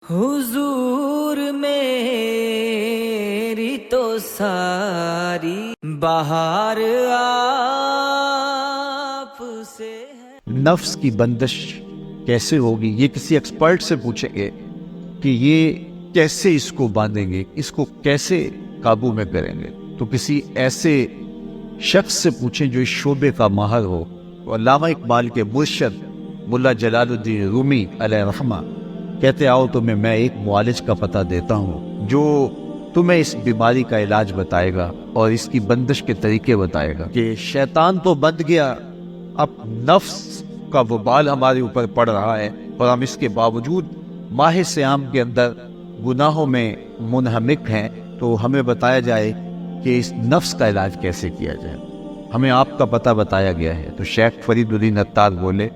हुजूर मेरी तो सारी बहार आप से है। नफ्स की बंदिश कैसे होगी, ये किसी एक्सपर्ट से पूछेंगे कि ये कैसे इसको बांधेंगे, इसको कैसे काबू में करेंगे, तो किसी ऐसे शख्स से पूछें जो इस शोबे का माहिर हो। और अल्लामा इकबाल के मुर्शद मुल्ला जलालुद्दीन रूमी अलैहि रहमा कहते, आओ तुम्हें मैं एक मुआलिज का पता देता हूँ जो तुम्हें इस बीमारी का इलाज बताएगा और इसकी बंदिश के तरीके बताएगा। कि शैतान तो बंध गया, अब नफ्स का वबाल हमारे ऊपर पड़ रहा है और हम इसके बावजूद माह सियाम के अंदर गुनाहों में मुनहमिक हैं। तो हमें बताया जाए कि इस नफ्स का इलाज कैसे किया जाए। हमें आपका पता बताया गया है। तो शेख फरीदुद्दीन अत्तार बोले,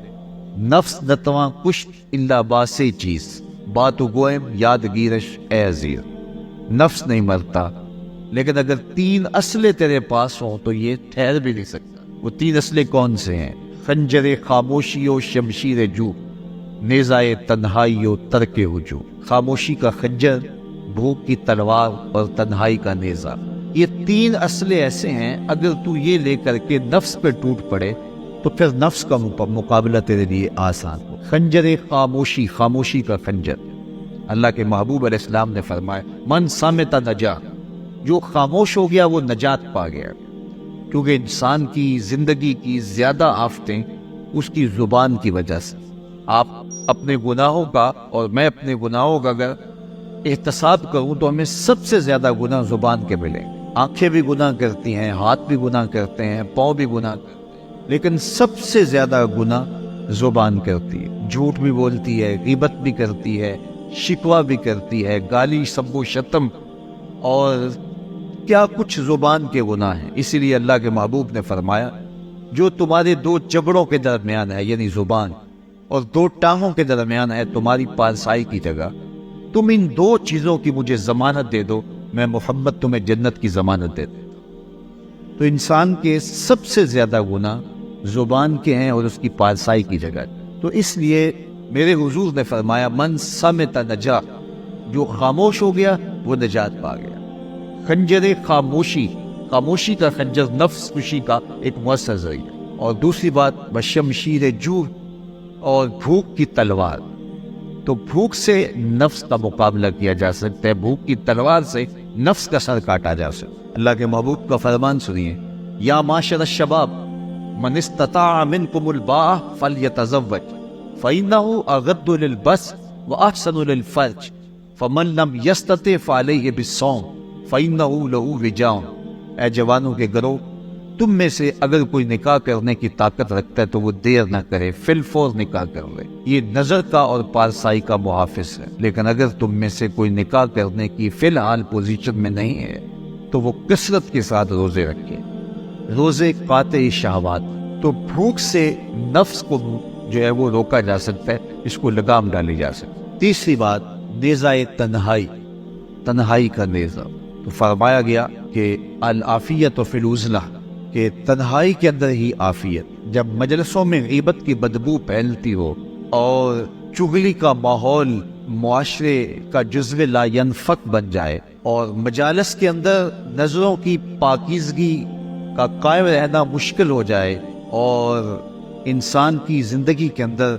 नफ्स नतवा कुश इल्ला बासे चीज बात गोएम यादगीरश ए अजीर। नफ्स नहीं मरता, लेकिन अगर 3 असले तेरे पास हो तो ये ठहर भी नहीं सकता। वो 3 असले कौन से हैं? खंजरे खामोशी ओ शमशीर जू, नेज़ाए तन्हाई ओ तरके हुजू। खामोशी का खंजर, भूख की तलवार और तन्हाई का नेज़ा। ये 3 असले ऐसे हैं, अगर तू ये लेकर के नफ्स पे टूट पड़े तो फिर नफ्स का मुकाबला तेरे लिए आसान हो। खंजर खामोशी, खामोशी का खंजर। अल्लाह के महबूब अलैहिस्सलाम ने फरमाया, मन सामिता नजा, जो खामोश हो गया वो नजात पा गया। क्योंकि इंसान की जिंदगी की ज्यादा आफतें उसकी जुबान की वजह से। आप अपने गुनाहों का और मैं अपने गुनाहों का अगर एहतसाब करूं तो हमें सबसे ज्यादा गुनाह जुबान के मिले। आंखें भी गुनाह करती हैं, हाथ भी गुनाह करते हैं, पाँव भी गुनाह करते हैं, लेकिन सबसे ज्यादा गुनाह जुबान करती है। झूठ भी बोलती है, गीबत भी करती है, शिकवा भी करती है, गाली सब्बो शतम और क्या कुछ जुबान के गुनाह हैं। इसीलिए अल्लाह के महबूब ने फरमाया, जो तुम्हारे 2 जबड़ों के दरमियान है यानी जुबान, और 2 टांगों के दरमियान है तुम्हारी पारसाई की जगह, तुम इन 2 चीजों की मुझे जमानत दे दो, मैं मोहम्मद तुम्हें जन्नत की जमानत दे देता हूं। तो इंसान के सबसे ज्यादा गुनाह जुबान के हैं और उसकी पारसाई की जगह। तो इसलिए मेरे हुजूर ने फरमाया, मन समित नजा, जो खामोश हो गया वो नजात पा गया। खंजर खामोशी, खामोशी का खंजर नफ्स खुशी का एक मुअस्सर जरिया। और दूसरी बात, बशमशीर जूर, और भूख की तलवार। तो भूख से नफ्स का मुकाबला किया जा सकता है, भूख की तलवार से नफ्स का सर काटा जा सकता है। अल्लाह के महबूब का फरमान सुनिए, या माशर शबाब मन इस्तता मिनकुमुल बाअ फलयतज़व्वज फ़इन्नहु अग़द्दु लिलबस व अहसनु लिलफ़र्ज फ़मन लम यस्तति फ़अलैहि बिस्सौम फ़इन्नहु लहु विजाउन। ऐ जवानों के घरों, तुम में से अगर कोई निकाह करने की ताकत रखता है तो वो देर न करे, फिलफौर निकाह कर ले। ये नजर का और पारसाई का मुहाफिज है। लेकिन अगर तुम में से कोई निकाह करने की फिलहाल पोजीशन में नहीं है तो वो कसरत के साथ रोजे रखे। रोजे काते शहवात। तो भूख से नफ्स को जो है वो रोका जा सकता है, इसको लगाम डाली जा सकती है। तीसरी बात, नेज़ाए तन्हाई, तन्हाई का नेज़ा। तो फरमाया गया कि अल आफियत फिल उज़ला, कि तन्हाई के अंदर ही आफियत। जब मजलिसों में गीबत की बदबू फैलती हो और चुगली का माहौल मुआशरे का जुज़्व ला यनफक बन जाए और मजालिस के अंदर नजरों की पाकीज़गी का कायम रहना मुश्किल हो जाए और इंसान की ज़िंदगी के अंदर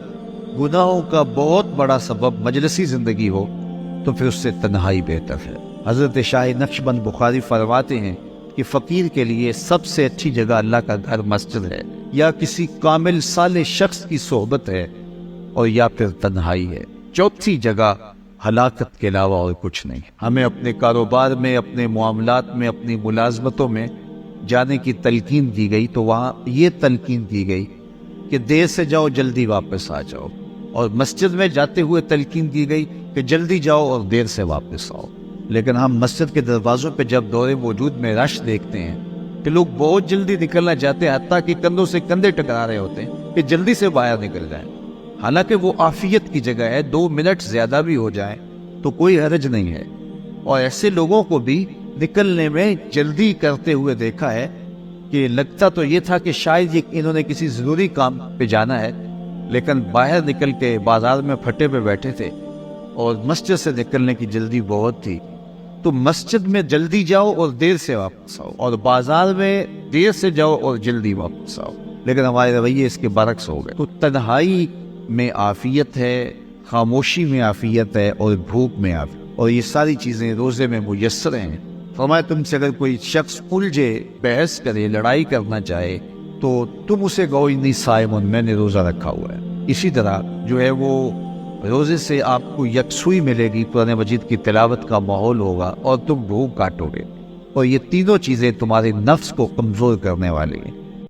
गुनाहों का बहुत बड़ा सबब मजलिसी ज़िंदगी हो, तो फिर उससे तन्हाई बेहतर है। हज़रत शाह नक्शबंद बुखारी फरमाते हैं कि फ़कीर के लिए सबसे अच्छी जगह अल्लाह का घर मस्जिद है, या किसी कामिल साले शख्स की सोहबत है, और या फिर तन्हाई है। चौथी जगह हलाकत के अलावा और कुछ नहीं। हमें अपने कारोबार में, अपने मामलात में, अपनी मुलाजमतों में जाने की तलकीन दी गई, तो वहाँ ये तलकीन दी गई कि देर से जाओ जल्दी वापस आ जाओ, और मस्जिद में जाते हुए तलकीन दी गई कि जल्दी जाओ और देर से वापस आओ। लेकिन हम मस्जिद के दरवाज़ों पे जब दौरे वजूद में रश देखते हैं कि लोग बहुत जल्दी निकलना चाहते हैं, हत्ता कि कंधों से कंधे टकरा रहे होते हैं कि जल्दी से बाहर निकल जाएं। हालांकि वो आफियत की जगह है, 2 मिनट ज़्यादा भी हो जाए तो कोई हरज नहीं है। और ऐसे लोगों को भी निकलने में जल्दी करते हुए देखा है कि लगता तो ये था कि शायद इन्होंने किसी ज़रूरी काम पे जाना है, लेकिन बाहर निकल के बाजार में फटे पे बैठे थे اور مسجد سے نکلنے کی جلدی بہت تھی، تو مسجد میں جلدی جاؤ اور دیر سے واپس آؤ، اور بازار میں دیر سے جاؤ اور جلدی واپس آؤ، لیکن ہمارے رویے اس کے برعکس ہو گئے۔ تو تنہائی میں عافیت ہے، خاموشی میں عافیت ہے، اور بھوک میں عافیت، اور یہ ساری چیزیں روزے میں میسر ہیں۔ فرمایا تم سے اگر کوئی شخص الجھے، بحث کرے، لڑائی کرنا چاہے، تو تم اسے کہو انی صائم، میں نے روزہ رکھا ہوا ہے۔ اسی طرح جو ہے وہ روزے سے آپ کو یکسوئی ملے گی، قرآن مجید کی تلاوت کا ماحول ہوگا، اور تم بھوک کاٹو گے، اور یہ تینوں چیزیں تمہارے نفس کو کمزور کرنے والی ہیں۔